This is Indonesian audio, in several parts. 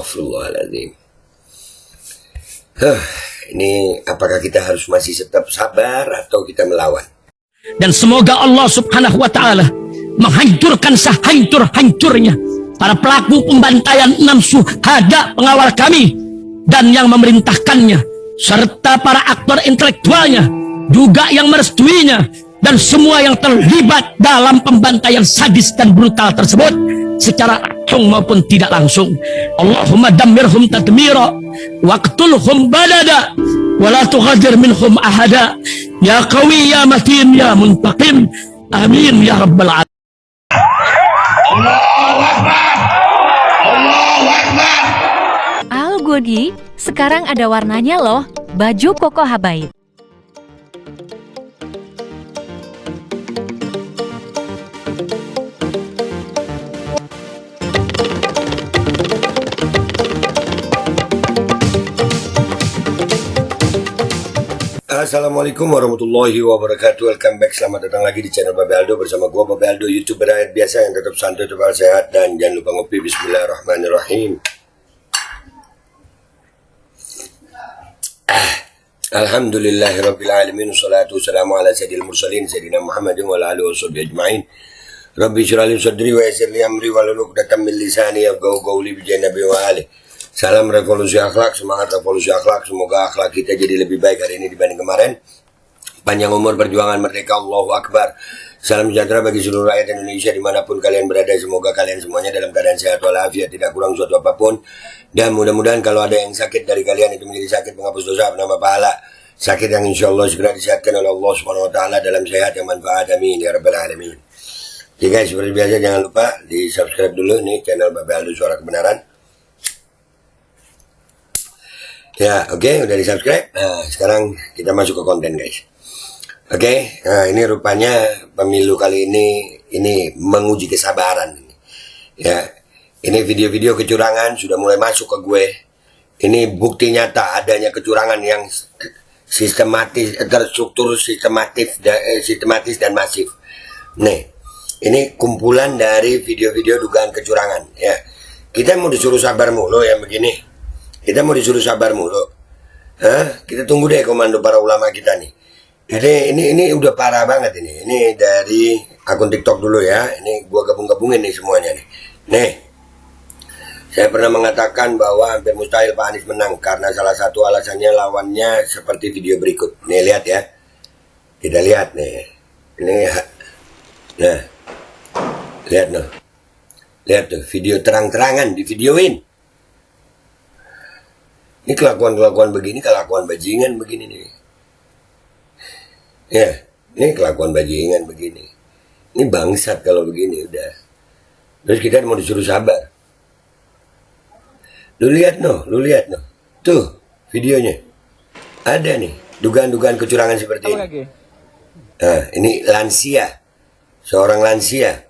Astaghfirullahaladzim. Ini apakah kita harus masih tetap sabar atau kita melawan? Dan semoga Allah subhanahu wa ta'ala menghancurkan sehancur-hancurnya para pelaku pembantaian 6 syuhada pengawal kami dan yang memerintahkannya, serta para aktor intelektualnya juga yang merestuinya, dan semua yang terlibat dalam pembantaian sadis dan brutal tersebut secara langsung maupun tidak langsung. Allahumma dammirhum tadmira waqtulhum balada wala tughadir minhum ahada ya qawi ya matin ya muntaqim amin ya rabbal alamin. Allahu Akbar, Allahu Akbar. Al Godi, sekarang ada warnanya loh, baju koko habaib. Assalamualaikum warahmatullahi wabarakatuh. Welcome back, selamat datang lagi di channel Babe Aldo bersama gua Babe Aldo, YouTuber rakyat biasa yang tetap santai, tetap sehat, dan jangan lupa ngopi. Bismillahirrahmanirrahim. Alhamdulillahirabbil alamin, wassalatu wassalamu ala sayyidil mursalin sayyidina Muhammadin wa ala alihi washabbihi ajmain. Rabbi shrah li sadri wa yassir li amri wahlul 'uqdatam min lisani yafqahu qawli bi nabi wa alihi. Salam revolusi akhlak, semangat revolusi akhlak. Semoga akhlak kita jadi lebih baik hari ini dibanding kemarin. Panjang umur, perjuangan merdeka, Allahu Akbar. Salam sejahtera bagi seluruh rakyat Indonesia dimanapun kalian berada. Semoga kalian semuanya dalam keadaan sehat walafiat, tidak kurang suatu apapun. Dan mudah-mudahan kalau ada yang sakit dari kalian itu menjadi sakit penghapus dosa, penambah pahala. Sakit yang insya Allah segera disehatkan oleh Allah Subhanahu Wa Taala dalam sehat yang manfaat. Amin ya rabbal alamin. Oke guys, seperti biasa jangan lupa di subscribe dulu nih channel Babe Aldo Suara Kebenaran. Ya, oke, udah di subscribe. Nah, sekarang kita masuk ke konten guys. Oke, nah ini rupanya pemilu kali ini menguji kesabaran. Ya, ini video-video kecurangan sudah mulai masuk ke gue. Ini bukti nyata adanya kecurangan yang sistematis, terstruktur, sistematis dan masif. Nih, ini kumpulan dari video-video dugaan kecurangan. Ya, kita mau disuruh sabar mulu yang begini. Kita mau disuruh sabar mulu. Kita tunggu deh komando para ulama kita nih. Jadi ini udah parah banget ini. Ini dari akun TikTok dulu ya. Ini gua gabung-gabungin nih semuanya nih. Nih. Saya pernah mengatakan bahwa hampir mustahil Pak Anies menang karena salah satu alasannya lawannya seperti video berikut. Nih lihat ya. Kita lihat nih. Ini nah. Lihat noh. Lihat tuh video terang-terangan di videoin. Ini kelakuan begini, kelakuan bajingan begini nih. Ya, ini kelakuan bajingan begini. Ini bangsat kalau begini udah. Terus kita mau disuruh sabar. Lu lihat noh. Tuh videonya. Ada nih, dugaan-dugaan kecurangan seperti ini. Nah, ini lansia. Seorang lansia.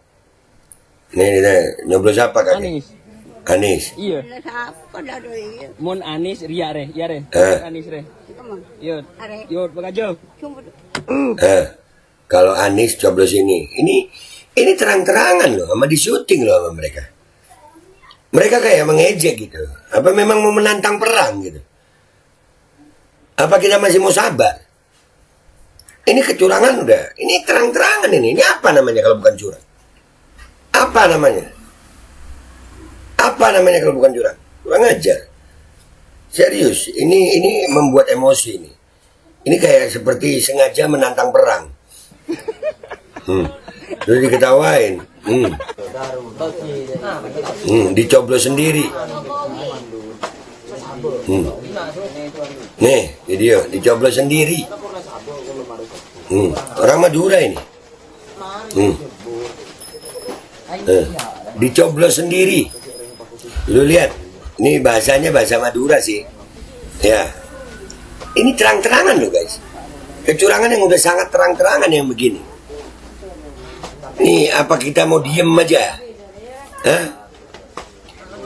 Nih, nyoblos apa kan? Anis. Iya. Mon Anis ria re, ya re. Anis re. Yot bagajo. Kalau Anis coblos ini terang-terangan loh, sama di syuting loh sama mereka. Mereka kayak mengejek gitu. Apa memang mau menantang perang gitu? Apa kita masih mau sabar? Ini kecurangan udah. Ini terang-terangan ini. Ini apa namanya kalau bukan curang? Apa namanya? Apa namanya kalau bukan curang? Kurang ajar. Serius, ini membuat emosi ini. Ini kayak seperti sengaja menantang perang. Terus diketawain. Dicoblos sendiri. Nih, video dicoblos sendiri. Orang Madura ini. Dicoblos sendiri. Lu lihat, ini bahasanya bahasa Madura sih. Ya, ini terang-terangan loh guys. Kecurangan yang udah sangat terang-terangan yang begini. Nih, apa kita mau diem aja?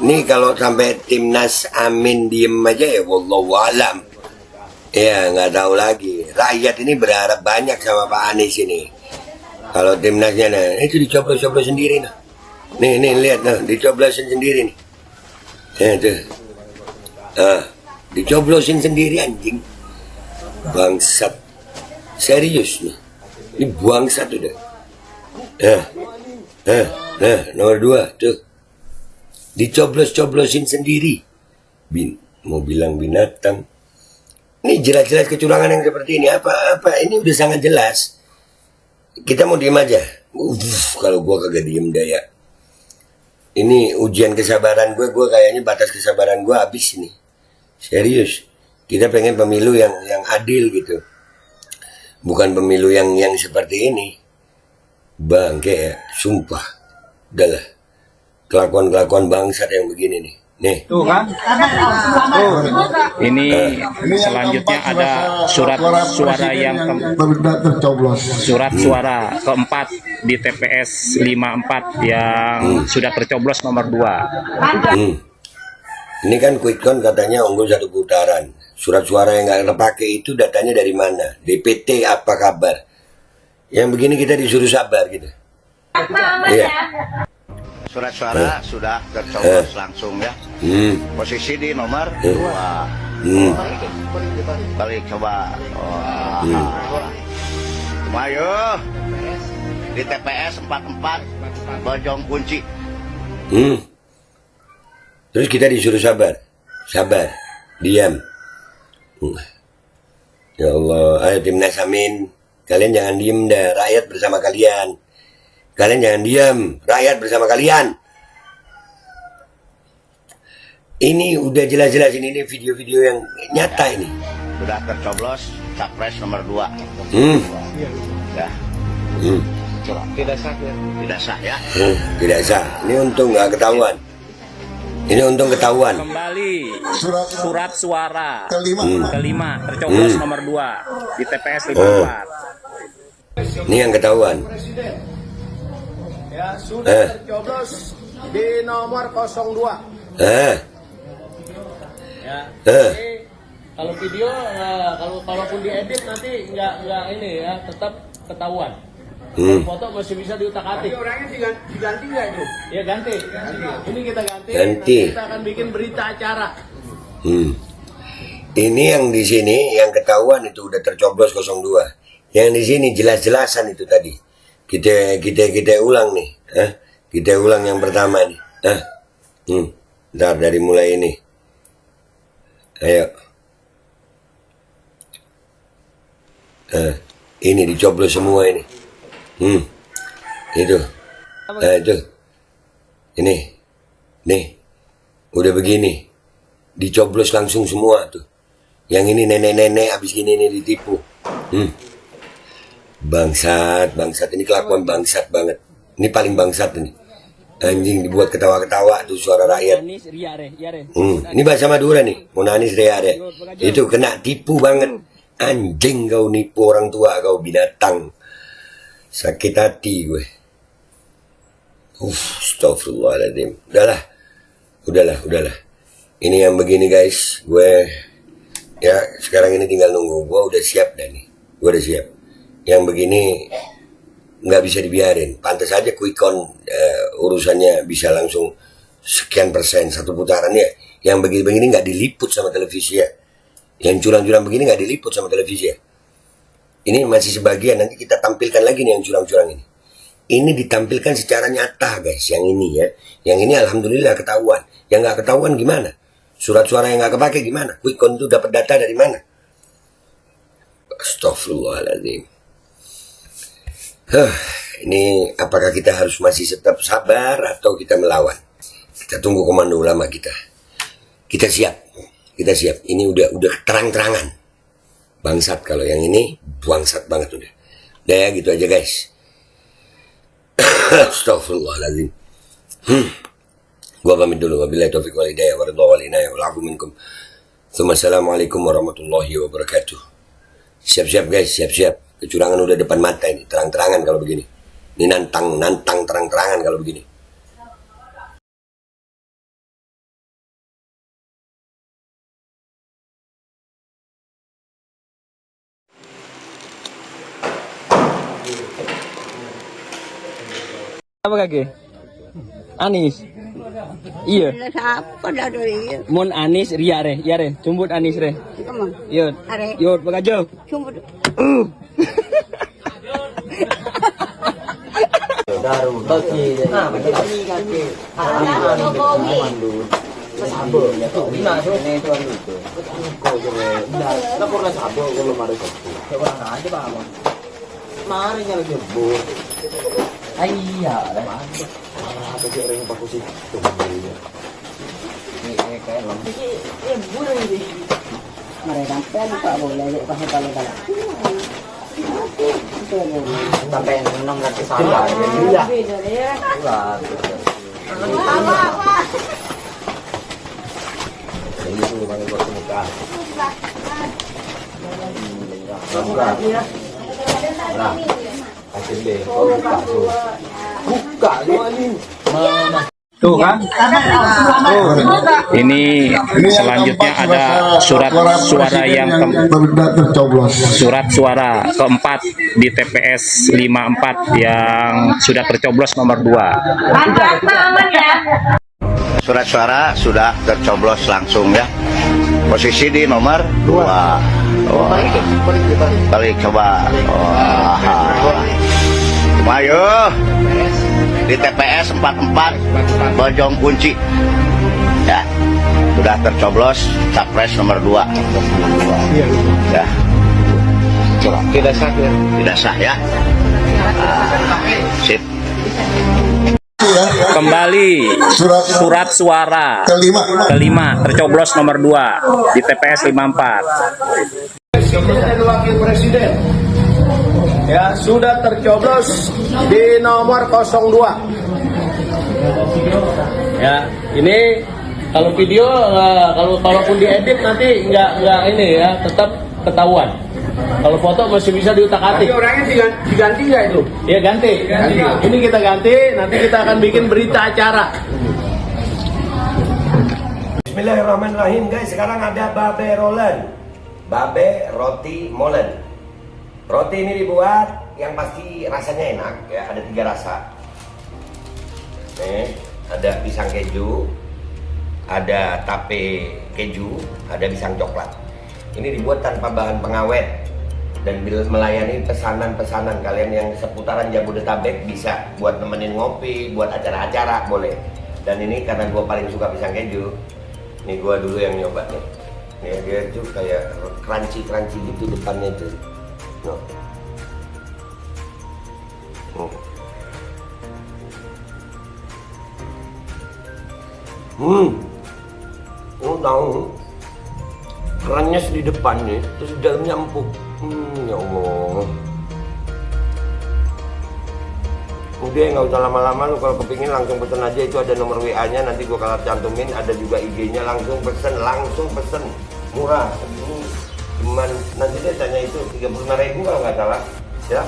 Nih kalau sampai timnas Amin diem aja ya wallahu alam. Ya nggak tahu lagi. Rakyat ini berharap banyak sama Pak Anies ini. Kalau timnasnya, nah itu dicoblos-coblos sendiri nah. Nih lihat nah, dicoblosin sendiri nih. Ya tuh. Dicoblosin sendiri anjing. Bangsat. Serius nih. Ini bangsat udah. Nomor 2 tuh. Dicoblos-coblosin sendiri. Mau bilang binatang. Ini jelas-jelas kecurangan yang seperti ini. Apa ini udah sangat jelas. Kita mau diem aja. Kalau gua kagak diem daya. Ini ujian kesabaran gue kayaknya batas kesabaran gue habis nih. Serius. Kita pengen pemilu yang adil gitu. Bukan pemilu yang seperti ini. Bangke ya, sumpah. Udahlah. Kelakuan-kelakuan bangsat yang begini nih. Nih. Tuh kan? Tuh. Ini selanjutnya ada surat suara yang tercoblos. surat suara keempat di TPS 54 yang sudah tercoblos nomor 2. Ini kan quick count katanya unggul 1 putaran. Surat suara yang nggak terpakai itu datanya dari mana? DPT apa kabar? Yang begini kita disuruh sabar gitu. Iya. Surat suara sudah tercoblos langsung ya. Posisi di nomor 2. Balik coba. Ayo. Di TPS 44 Bojong Kunci. Terus kita disuruh sabar. Sabar. Diam. Ya Allah, ayo Timnas Amin. Kalian jangan diem dah, rakyat bersama kalian. Kalian jangan diam, rakyat bersama kalian. Ini udah jelas-jelas ini video-video yang nyata ini. Sudah tercoblos capres nomor 2. Ya. Tidak sah ya. Tidak sah ya. Tidak sah. Ini untung nggak ketahuan. Ini untung ketahuan. Kembali surat suara Kelima. tercoblos nomor 2 di TPS 54. Ini yang ketahuan. Ya, sudah tercoblos di nomor 02. Ya. Kalau video kalaupun diedit nanti nggak ini ya, tetap ketahuan. Foto masih bisa diutak-atik. Tapi orangnya diganti nggak itu? Ya ganti. Ini kita ganti. Nanti kita akan bikin berita acara. Ini yang di sini yang ketahuan itu udah tercoblos 02. Yang di sini jelas-jelasan itu tadi. Kita ulang nih. Kita ulang yang pertama nih. Ntar dari mulai ini. Ayo. Ini dicoblos semua ini. Itu. Itu. Ini. Nih. Udah begini. Dicoblos langsung semua tuh. Yang ini nenek-nenek habis gini nih ditipu. Bangsat. Ini kelakuan bangsat banget. Ini paling bangsat ini. Anjing dibuat ketawa-ketawa tuh suara rakyat. Ini bahasa Madura nih. Monanis rea. Itu kena tipu banget. Anjing kau nipu orang tua kau binatang. Sakit hati gue. Astagfirullahaladzim. Udahlah. Ini yang begini guys. Gue ya sekarang ini tinggal nunggu. Gue udah siap dah nih. Gue udah siap. Yang begini nggak bisa dibiarin. Pantas aja quick count urusannya bisa langsung sekian persen 1 putaran ya. Yang begini-begini nggak diliput sama televisi ya. Yang curang-curang begini nggak diliput sama televisi ya. Ini masih sebagian, nanti kita tampilkan lagi nih yang curang-curang ini. Ini ditampilkan secara nyata guys, yang ini ya. Yang ini alhamdulillah ketahuan. Yang nggak ketahuan gimana? Surat suara yang nggak kepake gimana? Quick count itu dapat data dari mana? Astagfirullahaladzim. Ini apakah kita harus masih tetap sabar atau kita melawan? Kita tunggu komando ulama kita. Kita siap. Ini udah terang-terangan. Bangsat kalau yang ini bangsat banget udah. Udah ya gitu aja guys. Astagfirullahaladzim. Gua pamit dulu. Wabillahi taufiq wal hidayah waridhaw wal inayah wal afu minkum. Assalamualaikum warahmatullahi wabarakatuh. Siap-siap guys, siap-siap. Kecurangan udah depan mata ini, terang-terangan kalau begini. Ini nantang terang-terangan kalau begini. Apa kaki? Anis. Iya. Siapa dah tu iya. Mun Anis Ria re, ya re. Cumbut Anis re. Kamu. Yud. Are. Yud bagajo. Cuma mereka kan tak boleh pakai kalau Sampai 600 salah. Iya. Tuh kan? Ini selanjutnya ada surat suara yang tidak tercoblos. surat suara keempat di TPS 54 yang sudah tercoblos nomor 2. Surat suara sudah tercoblos langsung ya. Posisi di nomor 2. Balik coba. Ayo di TPS 44 Bojong Kunci. Ya. Sudah tercoblos capres nomor 2. Ya. Tidak sah ya. Tidak sah ya. Sip. Kembali surat suara kelima tercoblos nomor 2 di TPS 54. Presiden dan Wakil Presiden ya sudah tercoblos di nomor 02. Ya, ini kalau video kalaupun diedit nanti nggak ini ya, tetap ketahuan. Kalau foto masih bisa diutak-atik. Orangnya diganti nggak itu? Ya ganti. Ini kita ganti, nanti kita akan bikin berita acara. Bismillahirrahmanirrahim guys, sekarang ada babe rolen, babe roti molen. Roti ini dibuat yang pasti rasanya enak ya, ada 3 rasa. Nih, ada pisang keju, ada tape keju, ada pisang coklat. Ini dibuat tanpa bahan pengawet dan melayani pesanan-pesanan kalian yang seputaran Jabodetabek, bisa buat nemenin ngopi, buat acara-acara boleh. Dan ini karena gue paling suka pisang keju, nih gue dulu yang nyoba nih. Nih dia tuh kayak crunchy gitu depannya tuh. No. Tahu kerannya di depan nih, terus di dalamnya empuk. Ya Allah. Udah nggak usah lama-lama, lu kalau kepingin langsung pesen aja, itu ada nomor WA-nya, nanti gua kalau cantumin, ada juga IG-nya, langsung pesen, murah. Segini cuman nanti dia tanya itu 35.000 kalau nggak salah ya.